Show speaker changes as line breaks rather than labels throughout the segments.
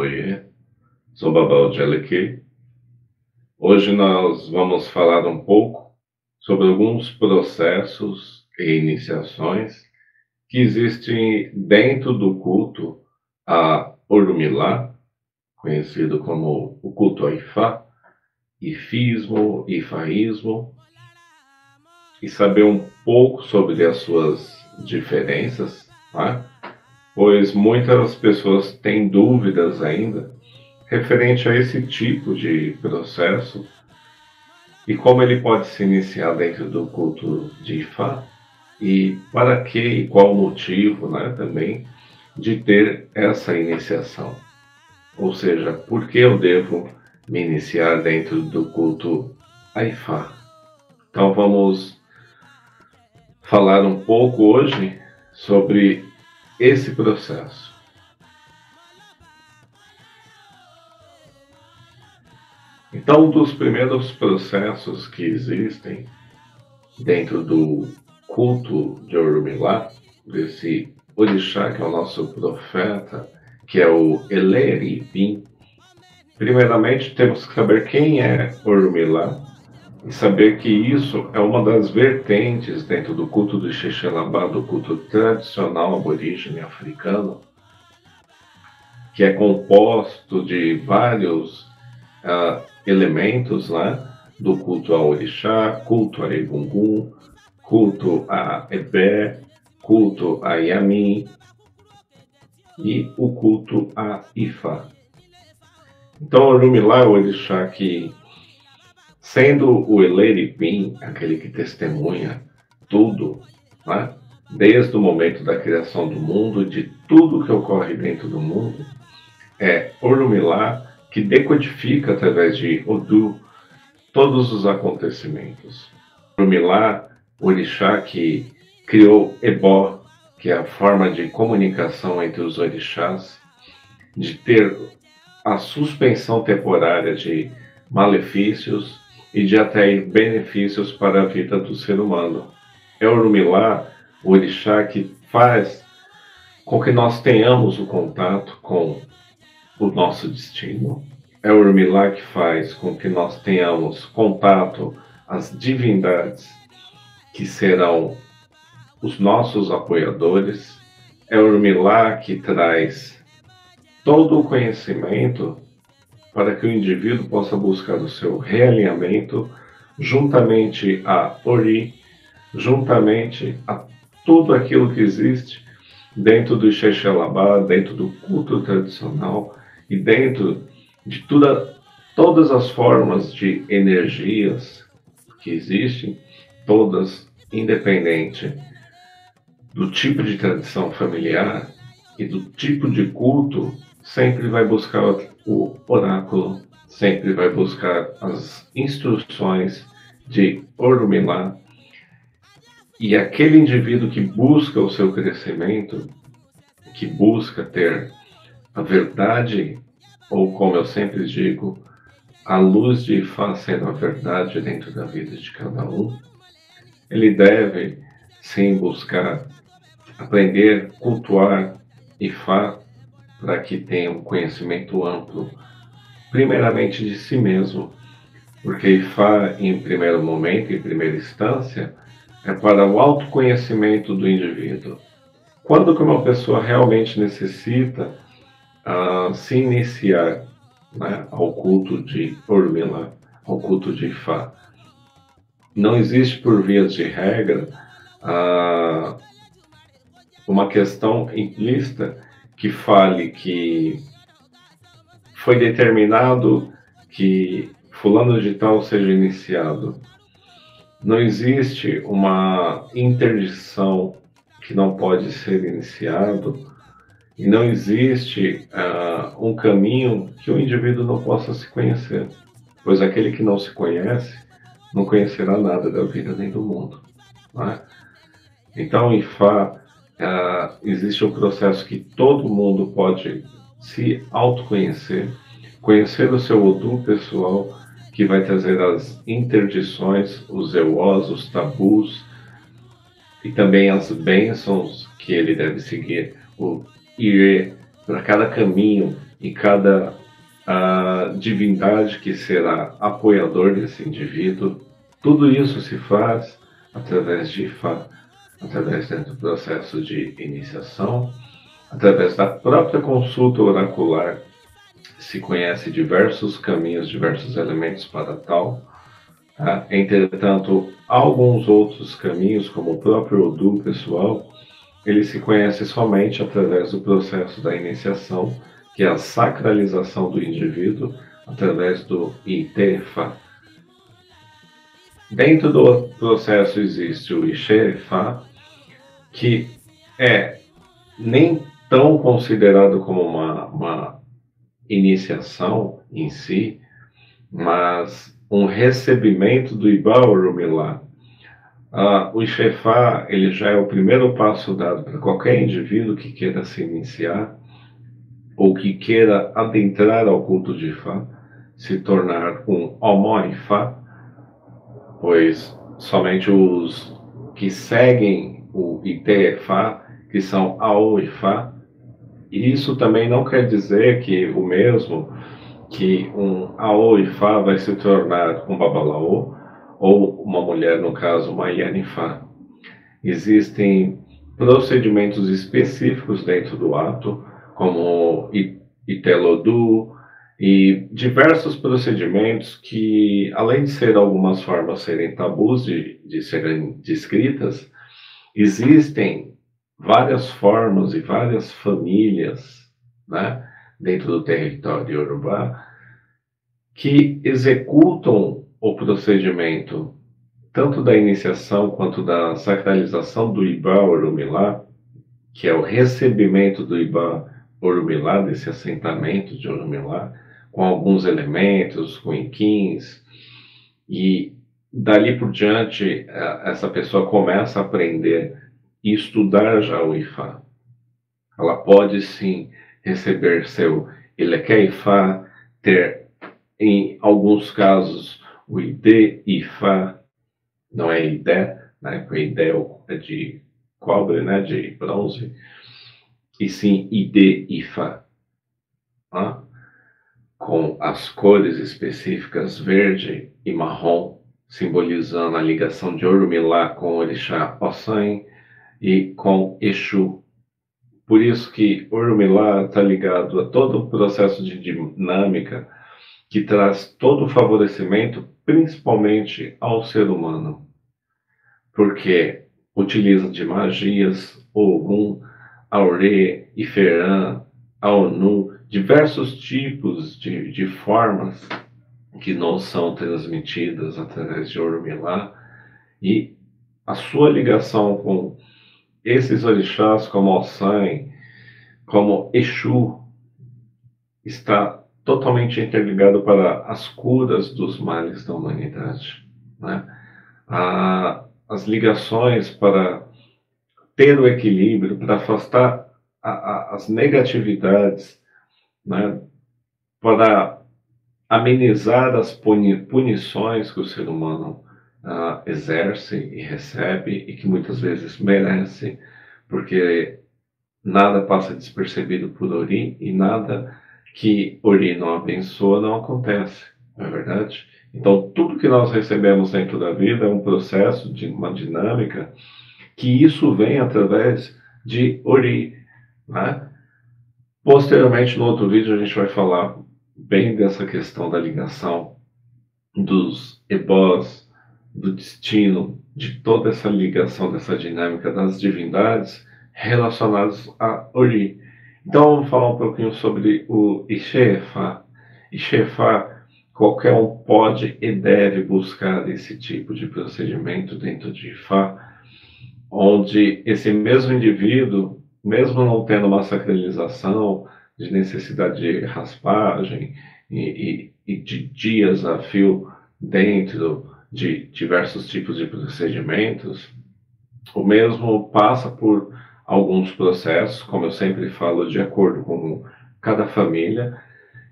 Oiê, sou Babal de Alequê. Hoje nós vamos falar um pouco sobre alguns processos e iniciações que existem dentro do culto a Orumilá, conhecido como o culto a Ifá, Ifismo, Ifaísmo, e saber um pouco sobre as suas diferenças, tá? Pois muitas pessoas têm dúvidas ainda referente a esse tipo de processo e como ele pode se iniciar dentro do culto de Ifá e para que e qual o motivo, né, também de ter essa iniciação. Ou seja, por que eu devo me iniciar dentro do culto a Ifá? Então vamos falar um pouco hoje sobre esse processo. Então, um dos primeiros processos que existem dentro do culto de Orumilá, desse orixá que é o nosso profeta, que é o Eleripim, primeiramente temos que saber quem é Orumilá e saber que isso é uma das vertentes dentro do culto do Xexelabá, do culto tradicional aborígene africano, que é composto de vários elementos, né, do culto ao orixá, culto a Egungun, culto a Ebé, culto a Yamin e o culto a Ifá. Então, Orumilá é o orixá que, sendo o Eleripim, aquele que testemunha tudo, né, desde o momento da criação do mundo, de tudo que ocorre dentro do mundo, é Orumilá que decodifica através de Odu todos os acontecimentos. Orumilá, o orixá que criou Ebó, que é a forma de comunicação entre os orixás, de ter a suspensão temporária de malefícios e de atrair benefícios para a vida do ser humano. É Orumilá, o orixá que faz com que nós tenhamos o contato com o nosso destino. É o Orumilá que faz com que nós tenhamos contato às divindades que serão os nossos apoiadores. É o Orumilá que traz todo o conhecimento para que o indivíduo possa buscar o seu realinhamento juntamente a Ori, juntamente a tudo aquilo que existe dentro do Xexelabá, dentro do culto tradicional e dentro de todas as formas de energias que existem, todas independente do tipo de tradição familiar e do tipo de culto, sempre vai buscar o oráculo, sempre vai buscar as instruções de Orumilá. E aquele indivíduo que busca o seu crescimento, que busca ter a verdade, ou como eu sempre digo, a luz de Ifá sendo a verdade dentro da vida de cada um, ele deve sim buscar aprender, cultuar Ifá para que tenha um conhecimento amplo, primeiramente de si mesmo, porque Ifá, em primeiro momento, em primeira instância, é para o autoconhecimento do indivíduo. Quando que uma pessoa realmente necessita se iniciar, né, ao culto de Orumilá, ao culto de Ifá? Não existe, por vias de regra, uma questão implícita que fale que foi determinado que fulano de tal seja iniciado. Não existe uma interdição que não pode ser iniciado e não existe um caminho que o indivíduo não possa se conhecer, pois aquele que não se conhece não conhecerá nada da vida nem do mundo, né? Então, em Ifá, existe um processo que todo mundo pode se autoconhecer, conhecer o seu Odu pessoal, que vai trazer as interdições, os ewós, os tabus, e também as bênçãos que ele deve seguir, o Ire, para cada caminho e cada divindade que será apoiador desse indivíduo. Tudo isso se faz através de Ifá, através do processo de iniciação, através da própria consulta oracular. Se conhece diversos caminhos, diversos elementos para tal. Entretanto, alguns outros caminhos, como o próprio Odu pessoal, ele se conhece somente através do processo da iniciação, que é a sacralização do indivíduo, através do Itefa. Dentro do processo existe o Ixefa, que é nem tão considerado como uma iniciação em si, mas um recebimento do Ibá Orumilá. O Ixefá, ele já é o primeiro passo dado para qualquer indivíduo que queira se iniciar ou que queira adentrar ao culto de Ifá, se tornar um Omó Ifá, pois somente os que seguem o Ite-Ifá, que são Ao Ifá, e isso também não quer dizer que o mesmo que um Ao Ifá vai se tornar um Babalaô, ou uma mulher, no caso, uma Yanifá. Existem procedimentos específicos dentro do ato, como Itelodu, e diversos procedimentos que, além de ser algumas formas serem tabus de serem descritas, existem várias formas e várias famílias, né, dentro do território iorubá que executam o procedimento tanto da iniciação quanto da sacralização do Ibá Orumilá, que é o recebimento do Ibá Orumilá, desse assentamento de Orumilá, com alguns elementos, com inquins, e dali por diante essa pessoa começa a aprender e estudar já o Ifá. Ela pode sim receber seu Eleké Ifá, ter em alguns casos o Ide Ifá, não é Idé, né? Porque Idé é de cobre, né? De bronze, e sim Ide Ifá, né? Com as cores específicas verde e marrom, simbolizando a ligação de Orumilá com Orixá Ossan e com Exu. Por isso que Orumilá está ligado a todo o processo de dinâmica que traz todo o favorecimento, principalmente ao ser humano, porque utiliza de magias, Ogum, Aurê, Iferã, Aonu, diversos tipos de formas que não são transmitidas através de Orumilá, e a sua ligação com esses orixás como Ossan, como Exu, está totalmente interligado para as curas dos males da humanidade, né? As ligações para ter o equilíbrio, para afastar as negatividades, né? Para amenizar as punições que o ser humano exerce e recebe e que muitas vezes merece, porque nada passa despercebido por Ori e nada que Ori não abençoa não acontece, não é verdade? Então, tudo que nós recebemos dentro da vida é um processo de uma dinâmica que isso vem através de Ori, né? Posteriormente, no outro vídeo, a gente vai falar bem dessa questão da ligação dos ebós, do destino, de toda essa ligação, dessa dinâmica das divindades relacionadas a Ori. Então vamos falar um pouquinho sobre o Ixefá. Ixefá, qualquer um pode e deve buscar esse tipo de procedimento dentro de Ifá, onde esse mesmo indivíduo, mesmo não tendo uma sacralização de necessidade de raspagem e de dias a fio dentro de diversos tipos de procedimentos, o mesmo passa por alguns processos, como eu sempre falo, de acordo com cada família,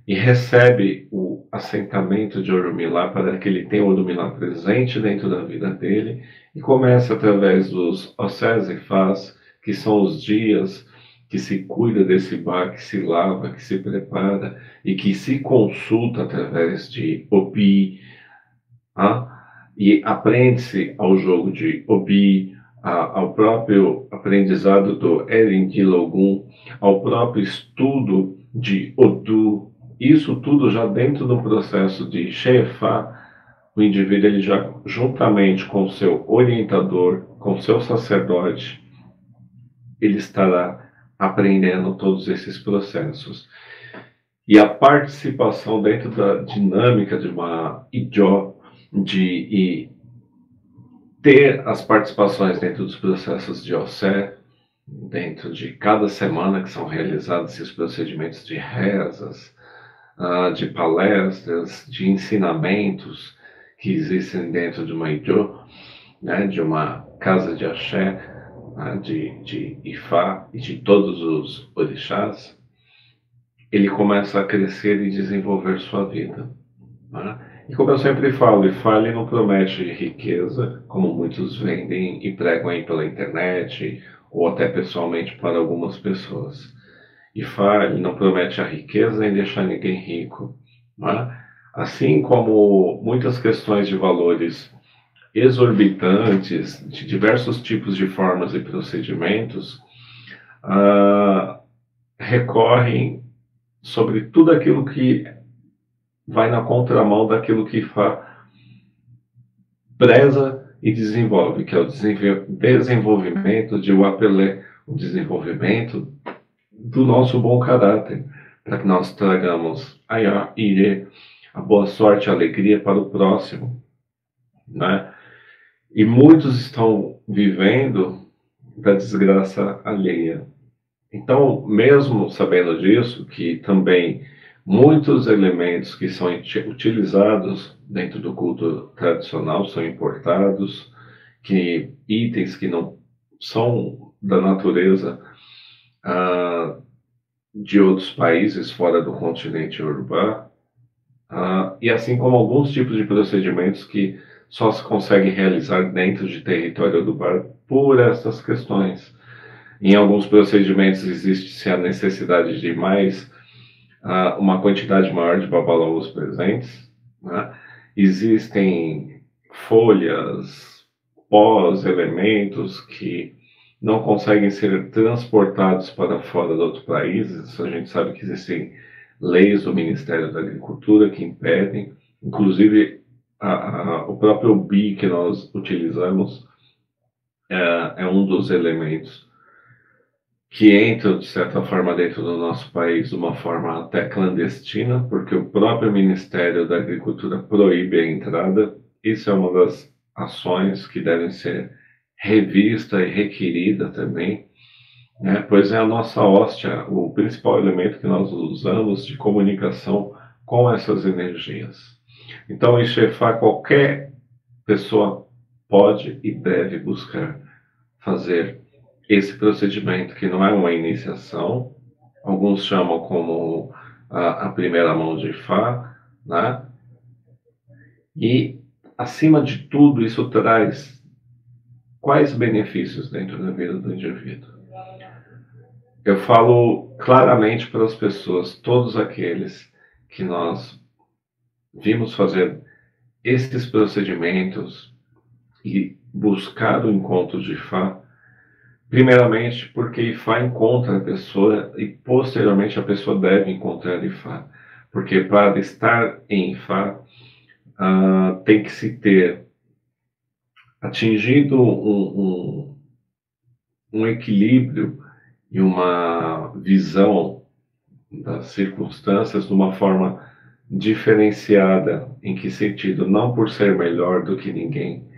e recebe o assentamento de Orumilá para que ele tenha o Orumilá presente dentro da vida dele, e começa através dos Ossés Ifás, que são os dias que se cuida desse bar, que se lava, que se prepara e que se consulta através de Obi, e aprende-se ao jogo de Obi, ao próprio aprendizado do Eren Logun, ao próprio estudo de Odu. Isso tudo já dentro do processo de Shefa, o indivíduo ele já juntamente com seu orientador, com seu sacerdote, ele estará aprendendo todos esses processos. E a participação dentro da dinâmica de uma Ijo, de ter as participações dentro dos processos de Ossé, dentro de cada semana que são realizados esses procedimentos de rezas, de palestras, de ensinamentos que existem dentro de uma Ijo, né, de uma casa de axé, de Ifá e de todos os orixás, ele começa a crescer e desenvolver sua vida. Né? E como eu sempre falo, Ifá ele não promete riqueza, como muitos vendem e pregam aí pela internet, ou até pessoalmente para algumas pessoas. Ifá ele não promete a riqueza nem deixar ninguém rico. Né? Assim como muitas questões de valores exorbitantes, de diversos tipos de formas e procedimentos, recorrem sobre tudo aquilo que vai na contramão daquilo que Ifá preza e desenvolve, que é o desenvolvimento de Wapelé, o desenvolvimento do nosso bom caráter, para que nós tragamos Ayá, Ire, a boa sorte e a alegria para o próximo, né? E muitos estão vivendo da desgraça alheia. Então, mesmo sabendo disso, que também muitos elementos que são utilizados dentro do culto tradicional são importados, que itens que não são da natureza de outros países fora do continente urubá, e assim como alguns tipos de procedimentos que só se consegue realizar dentro de território urubá por essas questões. Em alguns procedimentos existe-se a necessidade de mais uma quantidade maior de babalãos presentes. Né? Existem folhas, pós, elementos que não conseguem ser transportados para fora de outros países. A gente sabe que existem leis do Ministério da Agricultura que impedem, inclusive o próprio BI que nós utilizamos é um dos elementos que entram, de certa forma, dentro do nosso país de uma forma até clandestina, porque o próprio Ministério da Agricultura proíbe a entrada. Isso é uma das ações que devem ser revista e requerida também, né? Pois é a nossa hóstia, o principal elemento que nós usamos de comunicação com essas energias. Então, em Xefá, qualquer pessoa pode e deve buscar fazer esse procedimento, que não é uma iniciação, alguns chamam como a primeira mão de Ifá, né? E, acima de tudo, isso traz quais benefícios dentro da vida do indivíduo? Eu falo claramente para as pessoas, todos aqueles que nós vimos fazer esses procedimentos e buscar o encontro de Ifá, primeiramente porque Ifá encontra a pessoa e posteriormente a pessoa deve encontrar Ifá. Porque para estar em Ifá tem que se ter atingido um equilíbrio e uma visão das circunstâncias de uma forma diferenciada. Em que sentido? Não por ser melhor do que ninguém,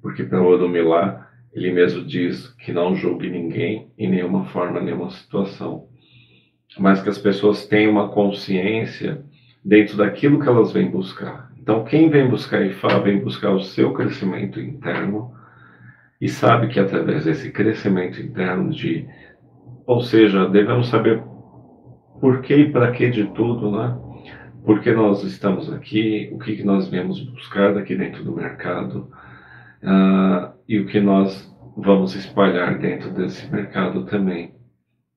porque para Orumilá ele mesmo diz que não julgue ninguém em nenhuma forma, nenhuma situação, mas que as pessoas tenham uma consciência dentro daquilo que elas vêm buscar. Então, quem vem buscar Ifá vem buscar o seu crescimento interno e sabe que através desse crescimento interno ou seja, devemos saber por que e para que de tudo, né? Por que nós estamos aqui, o que nós viemos buscar daqui dentro do mercado, e o que nós vamos espalhar dentro desse mercado também.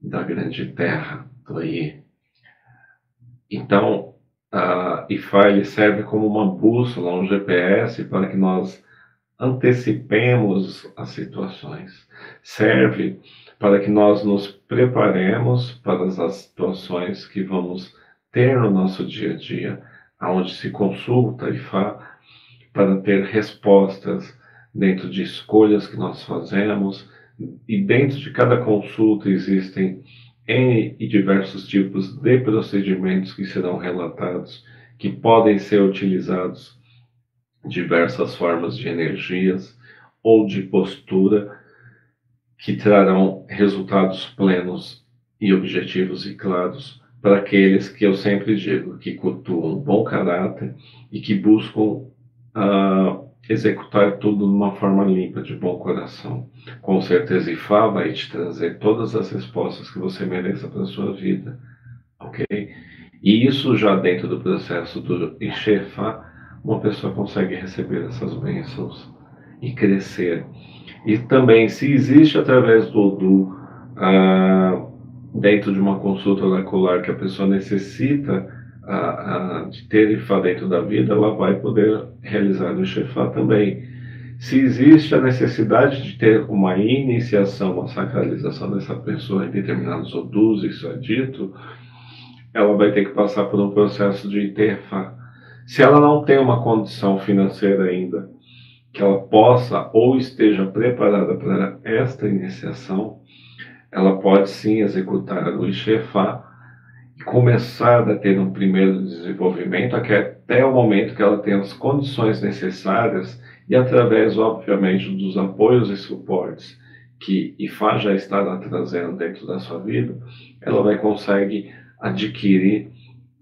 da grande terra do aí. Então, a IFA ele serve como uma bússola, um GPS para que nós antecipemos as situações. Serve para que nós nos preparemos para as situações que vamos ter no nosso dia a dia, onde se consulta a IFA para ter respostas dentro de escolhas que nós fazemos, e dentro de cada consulta existem N e diversos tipos de procedimentos que serão relatados, que podem ser utilizados diversas formas de energias ou de postura que trarão resultados plenos e objetivos e claros para aqueles que eu sempre digo que cultuam bom caráter e que buscam executar tudo de uma forma limpa, de bom coração. Com certeza, IFA vai te trazer todas as respostas que você mereça para a sua vida, ok? E isso já dentro do processo do Ixefá, uma pessoa consegue receber essas bênçãos e crescer. E também, se existe através do Odu, dentro de uma consulta oracular que a pessoa necessita de ter Ifá dentro da vida, ela vai poder realizar o Ixefá também. Se existe a necessidade de ter uma iniciação, uma sacralização dessa pessoa em determinados Odus, isso é dito, ela vai ter que passar por um processo de ITFA. Se ela não tem uma condição financeira ainda, que ela possa ou esteja preparada para esta iniciação, ela pode sim executar o IXEFA e começar a ter um primeiro desenvolvimento até o momento que ela tenha as condições necessárias e através, obviamente, dos apoios e suportes que IFA já está trazendo dentro da sua vida, ela vai conseguir adquirir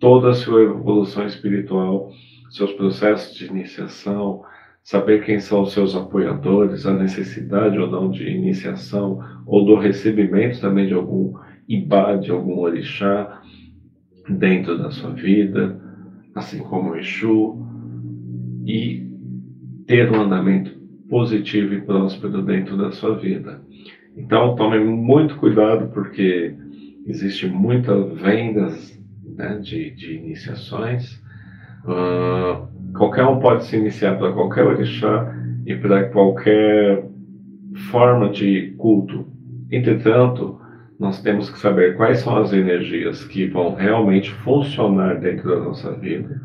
toda a sua evolução espiritual, seus processos de iniciação, saber quem são os seus apoiadores, a necessidade ou não de iniciação, ou do recebimento também de algum ibá, de algum orixá dentro da sua vida, assim como o Exu, e ter um andamento positivo e próspero dentro da sua vida. Então tome muito cuidado, porque existe muitas vendas, né, de iniciações. Qualquer um pode se iniciar para qualquer orixá e para qualquer forma de culto. Entretanto, nós temos que saber quais são as energias que vão realmente funcionar dentro da nossa vida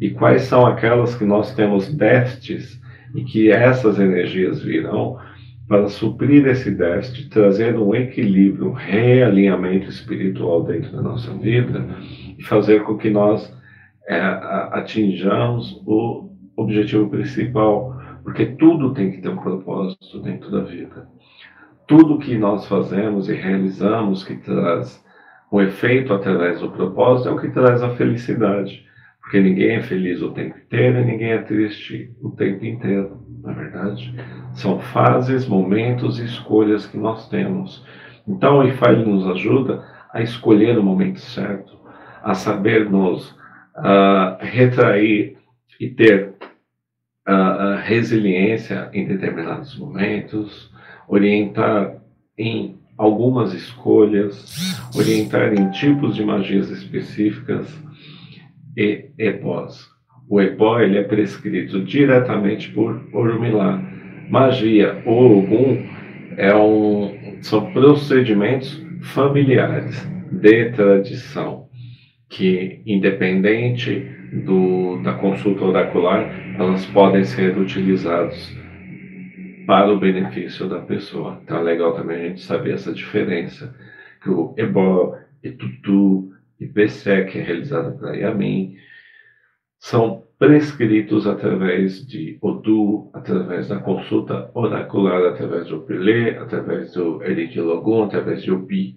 e quais são aquelas que nós temos déficits e que essas energias virão para suprir esse déficit, trazer um equilíbrio, um realinhamento espiritual dentro da nossa vida e fazer com que nós atinjamos o objetivo principal, porque tudo tem que ter um propósito dentro da vida. Tudo que nós fazemos e realizamos que traz um efeito através do propósito é o que traz a felicidade, porque ninguém é feliz o tempo inteiro e ninguém é triste o tempo inteiro, na verdade. São fases, momentos e escolhas que nós temos. Então o Ifá nos ajuda a escolher o momento certo, a saber nos retrair e ter resiliência em determinados momentos, orientar em algumas escolhas, orientar em tipos de magias específicas e epós. O epó ele é prescrito diretamente por Orumilá. Magia ou Ogum são procedimentos familiares de tradição que, independente da consulta oracular, elas podem ser utilizadas para o benefício da pessoa. Então é legal também a gente saber essa diferença, que o Ebó, Etutu e Pessé, que é realizado para Yamin, são prescritos através de Odu, através da consulta oracular, através do Pelé, através do Eridilogun, através de Obi.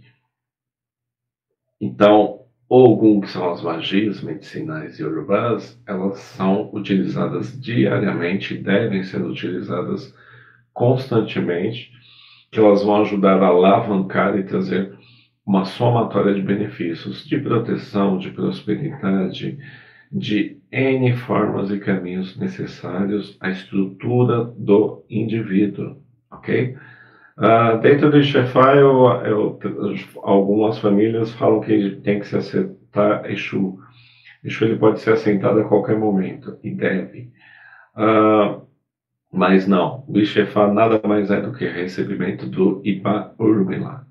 Então, Ogum, que são as magias medicinais iorubás, elas são utilizadas diariamente, devem ser utilizadas constantemente, que elas vão ajudar a alavancar e trazer uma somatória de benefícios, de proteção, de prosperidade, de N formas e caminhos necessários à estrutura do indivíduo, ok? Dentro do Ixefá, algumas famílias falam que tem que se assentar Exu. Exu ele pode ser assentado a qualquer momento, e deve. Ah, mas não, o Ixefá nada mais é do que recebimento do Iba Urmila.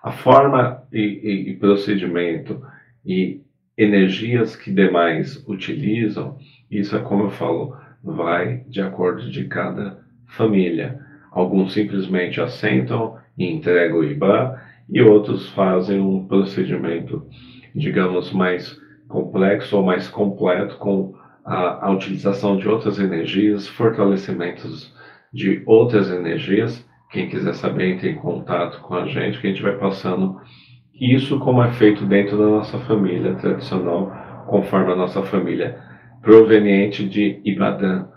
A forma e procedimento e energias que demais utilizam, isso é como eu falo, vai de acordo de cada família. Alguns simplesmente assentam e entregam o IBA e outros fazem um procedimento, digamos, mais complexo ou mais completo com a utilização de outras energias, fortalecimentos de outras energias. Quem quiser saber, entre em contato com a gente, que a gente vai passando isso como é feito dentro da nossa família tradicional, conforme a nossa família proveniente de Ibadan.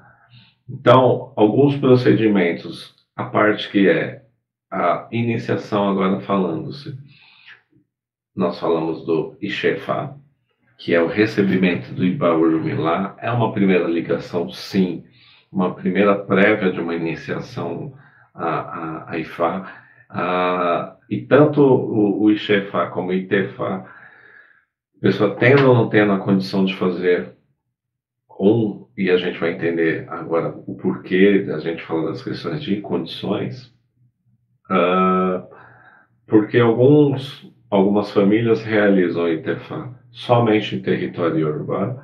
Então, alguns procedimentos, a parte que é a iniciação agora falando-se, nós falamos do Ixefá, que é o recebimento do Ibaurumilá, é uma primeira ligação, sim, uma primeira prévia de uma iniciação a Ifá. E tanto o Ixefá como o Itefá, a pessoa tendo ou não tendo a condição de fazer e a gente vai entender agora o porquê a gente fala das questões de condições, ah, porque algumas famílias realizam o Itefá somente em território urbano,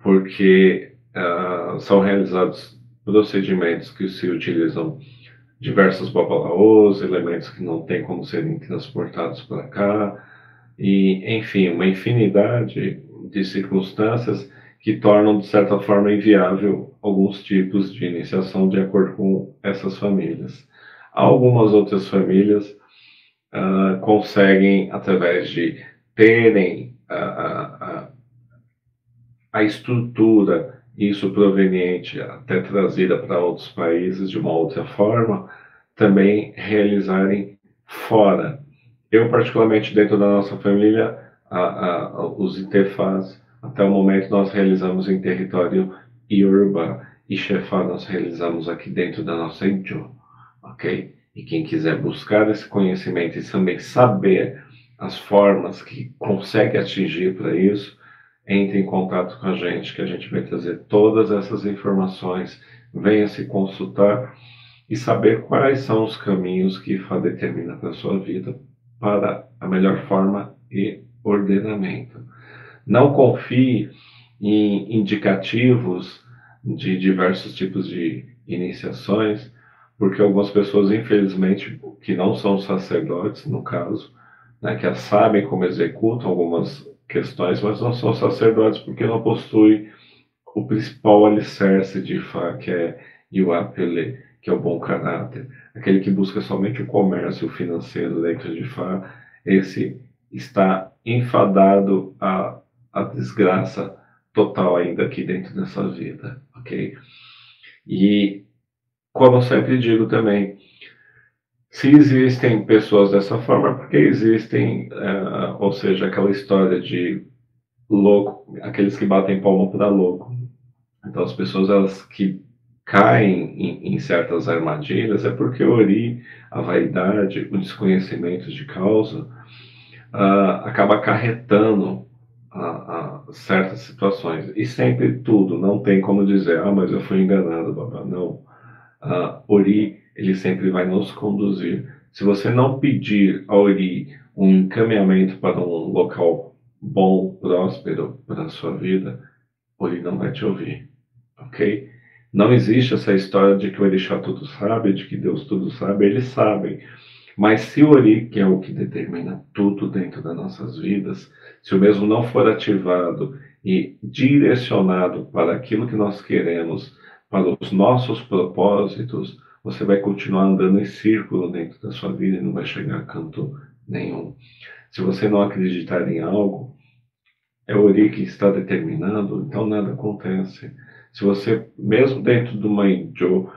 porque são realizados procedimentos que se utilizam diversos babalaôs, elementos que não têm como serem transportados para cá, e enfim, uma infinidade de circunstâncias que tornam, de certa forma, inviável alguns tipos de iniciação de acordo com essas famílias. Algumas outras famílias conseguem, através de terem a estrutura, isso proveniente, até trazida para outros países de uma outra forma, também realizarem fora. Eu, particularmente, dentro da nossa família, os Itefás, até o momento, nós realizamos em território Iorubá, e Xefá nós realizamos aqui dentro da nossa Índio, ok? E quem quiser buscar esse conhecimento e também saber as formas que consegue atingir para isso, entre em contato com a gente, que a gente vai trazer todas essas informações, venha se consultar e saber quais são os caminhos que IFA determina para a sua vida para a melhor forma e ordenamento. Não confie em indicativos de diversos tipos de iniciações, porque algumas pessoas, infelizmente, que não são sacerdotes, no caso, né, que sabem como executam algumas questões, mas não são sacerdotes porque não possuem o principal alicerce de Fá, que é Iwapele, que é o bom caráter. Aquele que busca somente o comércio financeiro dentro de Fá, esse está enfadado à desgraça total ainda aqui dentro dessa vida, ok? E, como eu sempre digo também, se existem pessoas dessa forma, porque existem, ou seja, aquela história de louco, aqueles que batem palma para louco. Então, as pessoas elas que caem em certas armadilhas é porque o Ori, a vaidade, o desconhecimento de causa, acaba acarretando certas situações. E sempre tudo, não tem como dizer, mas eu fui enganado, babá. Não. Ori, ele sempre vai nos conduzir. Se você não pedir a Ori um encaminhamento para um local bom, próspero para a sua vida, Ori não vai te ouvir, ok? Não existe essa história de que o Orixá tudo sabe, de que Deus tudo sabe, eles sabem. Mas se o Ori, que é o que determina tudo dentro das nossas vidas, se o mesmo não for ativado e direcionado para aquilo que nós queremos, para os nossos propósitos, você vai continuar andando em círculo dentro da sua vida e não vai chegar a canto nenhum. Se você não acreditar em algo, é o Ori que está determinando, então nada acontece. Se você, mesmo dentro de uma Injo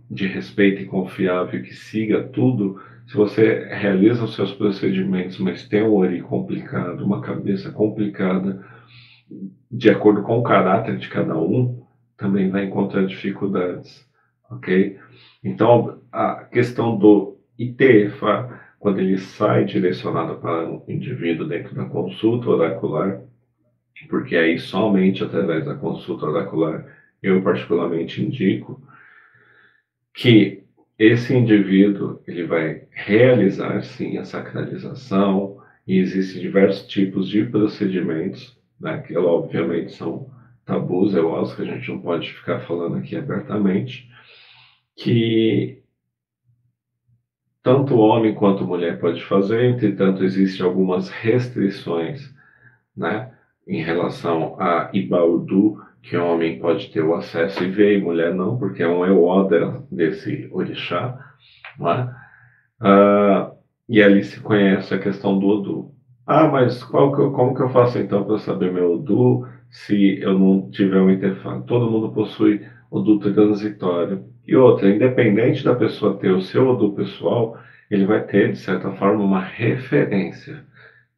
de respeito e confiável que siga tudo, se você realiza os seus procedimentos, mas tem um Ori complicado, uma cabeça complicada, de acordo com o caráter de cada um, também vai encontrar dificuldades, ok? Então, a questão do ITFA, quando ele sai direcionado para um indivíduo dentro da consulta oracular, porque aí somente através da consulta oracular eu particularmente indico que esse indivíduo ele vai realizar sim a sacralização e existem diversos tipos de procedimentos, né, que obviamente são tabus, eu acho que a gente não pode ficar falando aqui abertamente, que tanto homem quanto mulher pode fazer, entretanto existem algumas restrições, né, em relação a Ibaúdu, que homem pode ter o acesso e ver, e mulher não, porque um é o Oda desse orixá, não é? Ah, e ali se conhece a questão do Odu. Ah, mas como que eu faço então para saber meu Odu se eu não tiver um interfaz? Todo mundo possui Odu transitório. E outra, independente da pessoa ter o seu Odu pessoal, ele vai ter, de certa forma, uma referência,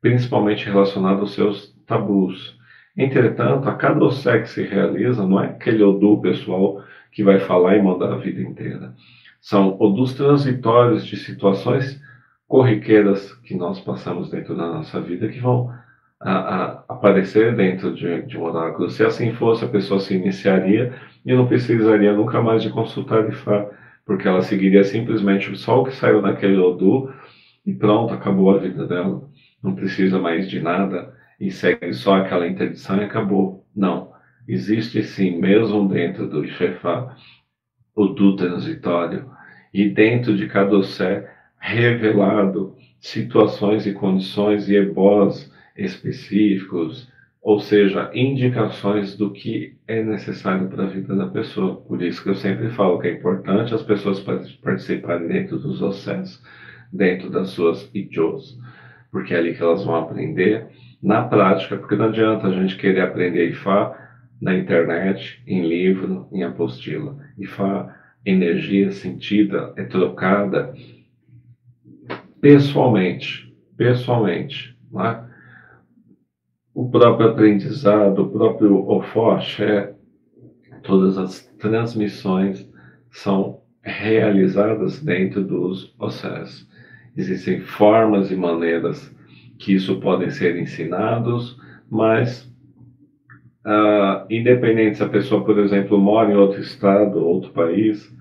principalmente relacionado aos seus tabus. Entretanto, a cada Ossé que se realiza, não é aquele Odu pessoal que vai falar e mandar a vida inteira. São Odus transitórios de situações corriqueiras que nós passamos dentro da nossa vida que vão aparecer dentro de um oráculo. Se assim fosse, a pessoa se iniciaria e não precisaria nunca mais de consultar Ifá, porque ela seguiria simplesmente só o que saiu naquele Odu e pronto, acabou a vida dela. Não precisa mais de nada e segue só aquela interdição e acabou. Não. Existe sim, mesmo dentro do Ifefá, o do transitório, e dentro de cada Ossé, revelado situações e condições e ebós específicos, ou seja, indicações do que é necessário para a vida da pessoa. Por isso que eu sempre falo que é importante as pessoas participarem dentro dos Ossés, dentro das suas Ijôs, porque é ali que elas vão aprender na prática, porque não adianta a gente querer aprender Ifá na internet, em livro, em apostila. Ifá, energia sentida, é trocada pessoalmente, né? O próprio aprendizado, o próprio Ofoxé, todas as transmissões são realizadas dentro dos Ossés. Existem formas e maneiras que isso podem ser ensinados, mas independente se a pessoa, por exemplo, mora em outro estado, outro país,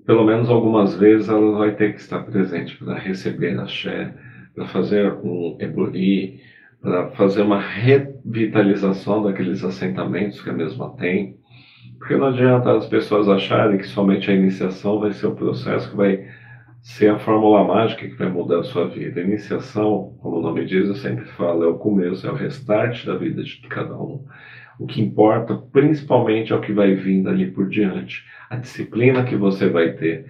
pelo menos algumas vezes ela vai ter que estar presente para receber axé, para fazer um ebori, para fazer uma revitalização daqueles assentamentos que a mesma tem. Porque não adianta as pessoas acharem que somente a iniciação vai ser o processo que vai ser a fórmula mágica que vai mudar a sua vida. A iniciação, como o nome diz, eu sempre falo, é o começo, é o restart da vida de cada um. O que importa, principalmente, é o que vai vindo ali por diante. A disciplina que você vai ter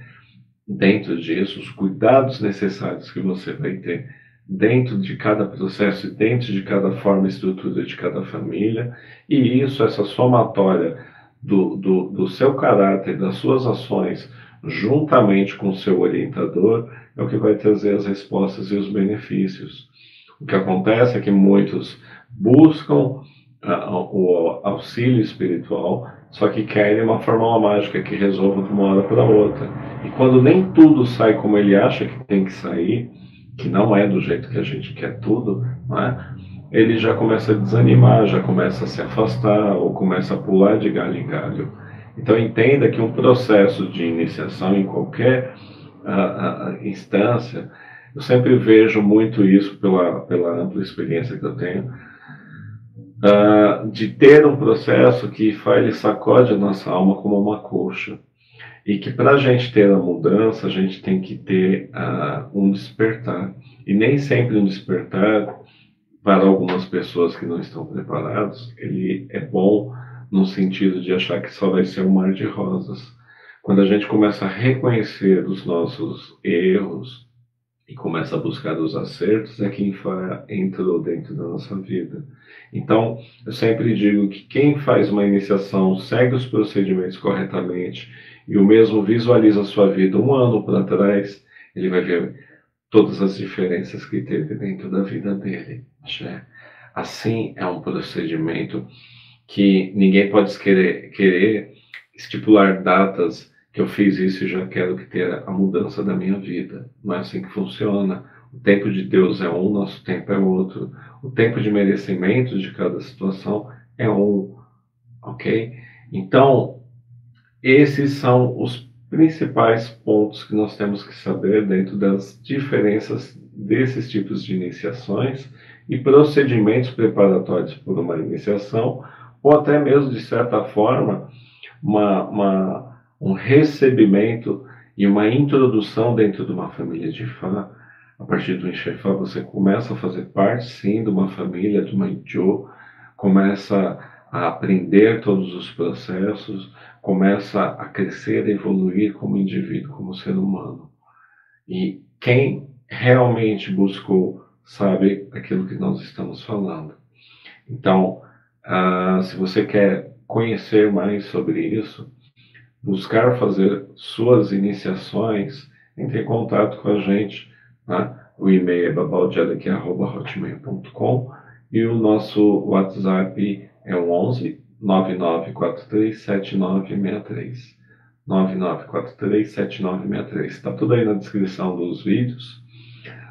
dentro disso, os cuidados necessários que você vai ter dentro de cada processo e dentro de cada forma e estrutura de cada família. E isso, essa somatória do seu caráter, das suas ações, juntamente com o seu orientador, é o que vai trazer as respostas e os benefícios. O que acontece é que muitos buscam o auxílio espiritual, só que querem uma fórmula mágica que resolva de uma hora para outra. E quando nem tudo sai como ele acha que tem que sair, que não é do jeito que a gente quer tudo, não é? Ele já começa a desanimar, já começa a se afastar ou começa a pular de galho em galho. Então entenda que um processo de iniciação em qualquer instância, eu sempre vejo muito isso pela ampla experiência que eu tenho, de ter um processo que faz, sacode a nossa alma como uma colcha. E que para a gente ter a mudança, a gente tem que ter um despertar. E nem sempre um despertar, para algumas pessoas que não estão preparadas, ele é bom no sentido de achar que só vai ser um mar de rosas. Quando a gente começa a reconhecer os nossos erros e começa a buscar os acertos, é quem entrou dentro da nossa vida. Então, eu sempre digo que quem faz uma iniciação, segue os procedimentos corretamente e o mesmo visualiza a sua vida um ano para trás, ele vai ver todas as diferenças que teve dentro da vida dele. Assim é um procedimento que ninguém pode querer estipular datas que eu fiz isso e já quero que tenha a mudança da minha vida. Não é assim que funciona. O tempo de Deus é um, nosso tempo é outro. O tempo de merecimento de cada situação é um, ok? Então, esses são os principais pontos que nós temos que saber dentro das diferenças desses tipos de iniciações e procedimentos preparatórios por uma iniciação, ou até mesmo, de certa forma, um recebimento e uma introdução dentro de uma família de Fá. A partir do Enxerfá, você começa a fazer parte, sim, de uma família, de uma Ijô, começa a aprender todos os processos, começa a crescer, a evoluir como indivíduo, como ser humano. E quem realmente buscou sabe aquilo que nós estamos falando. Então, se você quer conhecer mais sobre isso, buscar fazer suas iniciações, entre em contato com a gente. Né? O e-mail é babaldiadeque@hotmail.com e o nosso WhatsApp é o 11 9943 7963. 9943-7963. Está tudo aí na descrição dos vídeos.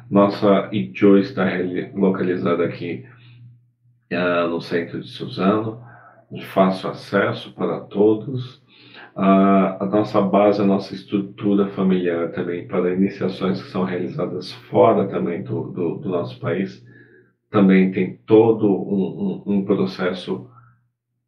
Nossa Ijô está localizada aqui no centro de Suzano, de fácil acesso para todos. A nossa base, a nossa estrutura familiar também para iniciações que são realizadas fora também do nosso país, também tem todo um processo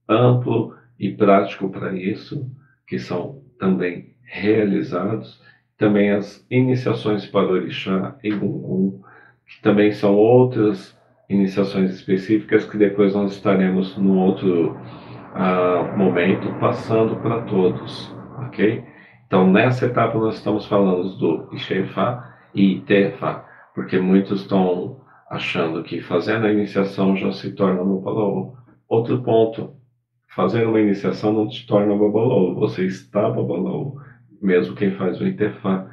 amplo e prático para isso, que são também realizados. Também as iniciações para Orixá e Gungun, que também são outras iniciações específicas que depois nós estaremos no outro momento passando para todos, ok? Então nessa etapa nós estamos falando do Ixefá e Itefá, porque muitos estão achando que fazendo a iniciação já se torna Babalô. Outro ponto, fazer uma iniciação não te torna Babalô, você está Babalô, mesmo quem faz o Itefá,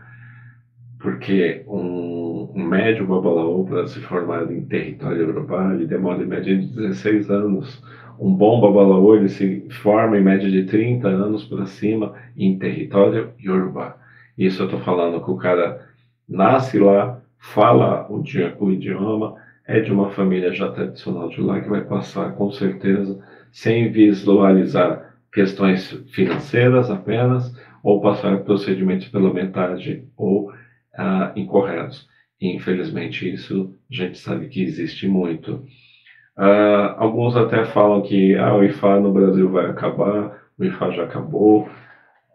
porque um médio Babalô para se formar em território Yorubá, ele demora em média de 16 anos. Um bom Babalaô, ele se forma em média de 30 anos para cima em território Yorubá. Isso eu estou falando que o cara nasce lá, fala o idioma, é de uma família já tradicional de lá, que vai passar com certeza, sem visualizar questões financeiras apenas, ou passar procedimentos pela metade ou incorretos. E, infelizmente isso a gente sabe que existe muito. Alguns até falam que o IFA no Brasil vai acabar, o IFA já acabou,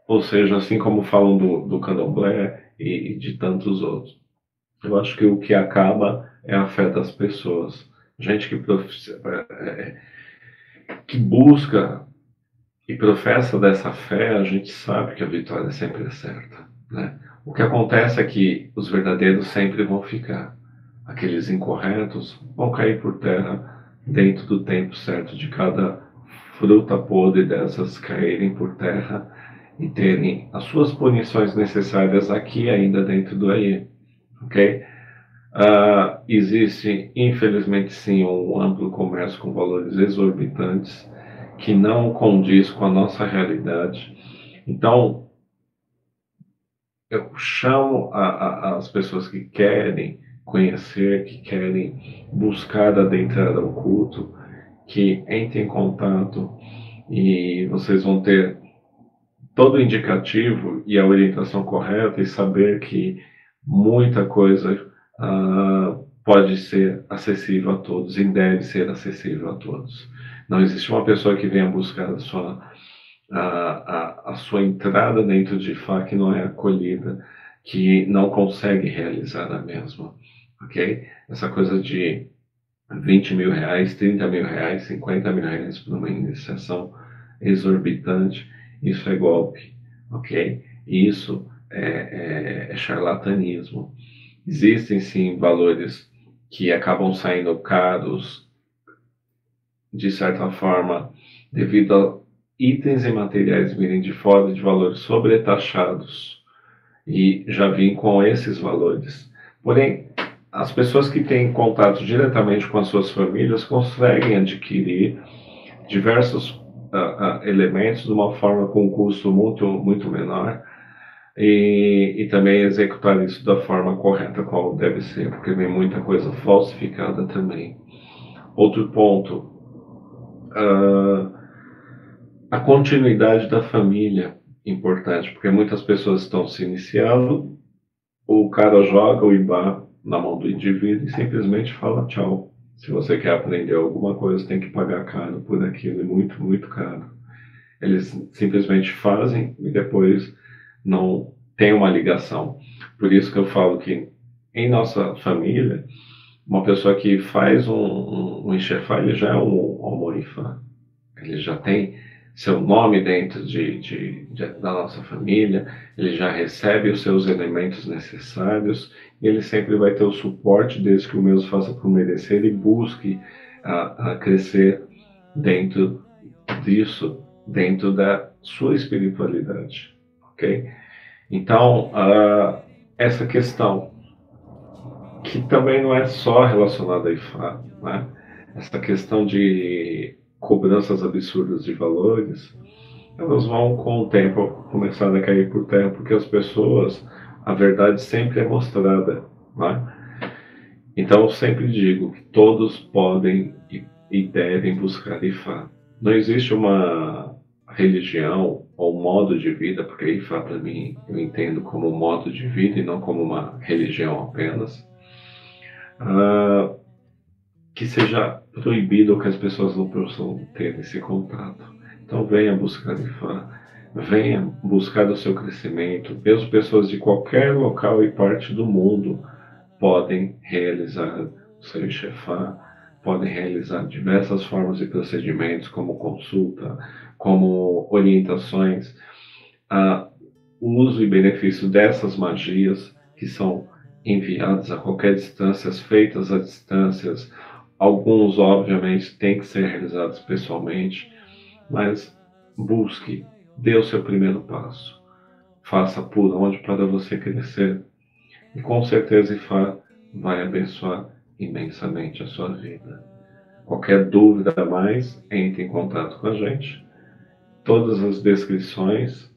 ou seja, assim como falam do candomblé e de tantos outros. Eu acho que o que acaba é a fé das pessoas. Gente que busca e professa dessa fé, a gente sabe que a vitória sempre é certa, né? O que acontece é que os verdadeiros sempre vão ficar. Aqueles incorretos vão cair por terra dentro do tempo certo de cada fruta podre dessas caírem por terra e terem as suas punições necessárias aqui ainda dentro do aí, ok? Existe, infelizmente sim, um amplo comércio com valores exorbitantes que não condiz com a nossa realidade. Então, eu chamo as pessoas que querem conhecer, que querem buscar adentrar ao culto, que entrem em contato e vocês vão ter todo o indicativo e a orientação correta e saber que muita coisa pode ser acessível a todos e deve ser acessível a todos. Não existe uma pessoa que venha buscar a sua entrada dentro de Fá que não é acolhida, que não consegue realizar a mesma, ok? Essa coisa de 20 mil reais, 30 mil reais, 50 mil reais por uma iniciação exorbitante, isso é golpe, ok? Isso é charlatanismo. Existem sim valores que acabam saindo caros, de certa forma, devido a itens e materiais virem de fora de valores sobretaxados, e já vim com esses valores. Porém, as pessoas que têm contato diretamente com as suas famílias conseguem adquirir diversos elementos de uma forma com um custo muito menor, e também executar isso da forma correta, qual deve ser, porque vem muita coisa falsificada também. Outro ponto, ah, a continuidade da família, importante, porque muitas pessoas estão se iniciando, o cara joga o IBA na mão do indivíduo e simplesmente fala tchau. Se você quer aprender alguma coisa, tem que pagar caro por aquilo, e muito, muito caro. Eles simplesmente fazem e depois não tem uma ligação. Por isso que eu falo que em nossa família, uma pessoa que faz um enxerfar, ele já é um almoifá. Ele já tem seu nome dentro da nossa família, ele já recebe os seus elementos necessários, e ele sempre vai ter o suporte desde que o mesmo faça por merecer e busque a crescer dentro disso, dentro da sua espiritualidade, ok? Então, essa questão, que também não é só relacionada a Ifá, né? Essa questão de cobranças absurdas de valores, elas vão com o tempo começar a cair por terra, porque as pessoas, a verdade sempre é mostrada, né? Então eu sempre digo que todos podem e devem buscar Ifá. Não existe uma religião ou modo de vida, porque Ifá para mim eu entendo como um modo de vida e não como uma religião apenas, ah, que seja proibido ou que as pessoas não possam ter esse contato. Então venha buscar Ifá, venha buscar o seu crescimento. Mesmo pessoas de qualquer local e parte do mundo podem realizar o seu Ixefá, podem realizar diversas formas e procedimentos, como consulta, como orientações, a uso e benefício dessas magias que são enviadas a qualquer distância, feitas a distâncias. Alguns, obviamente, têm que ser realizados pessoalmente, mas busque, dê o seu primeiro passo. Faça por onde para você crescer. E com certeza Ifá vai abençoar imensamente a sua vida. Qualquer dúvida a mais, entre em contato com a gente. Todas as descrições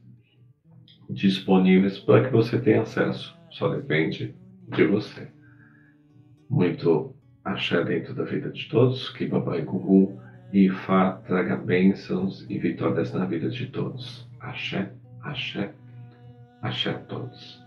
disponíveis para que você tenha acesso. Só depende de você. Muito axé dentro da vida de todos, que Papai Gugu e Ifá traga bênçãos e vitórias na vida de todos. Axé, axé, axé a todos.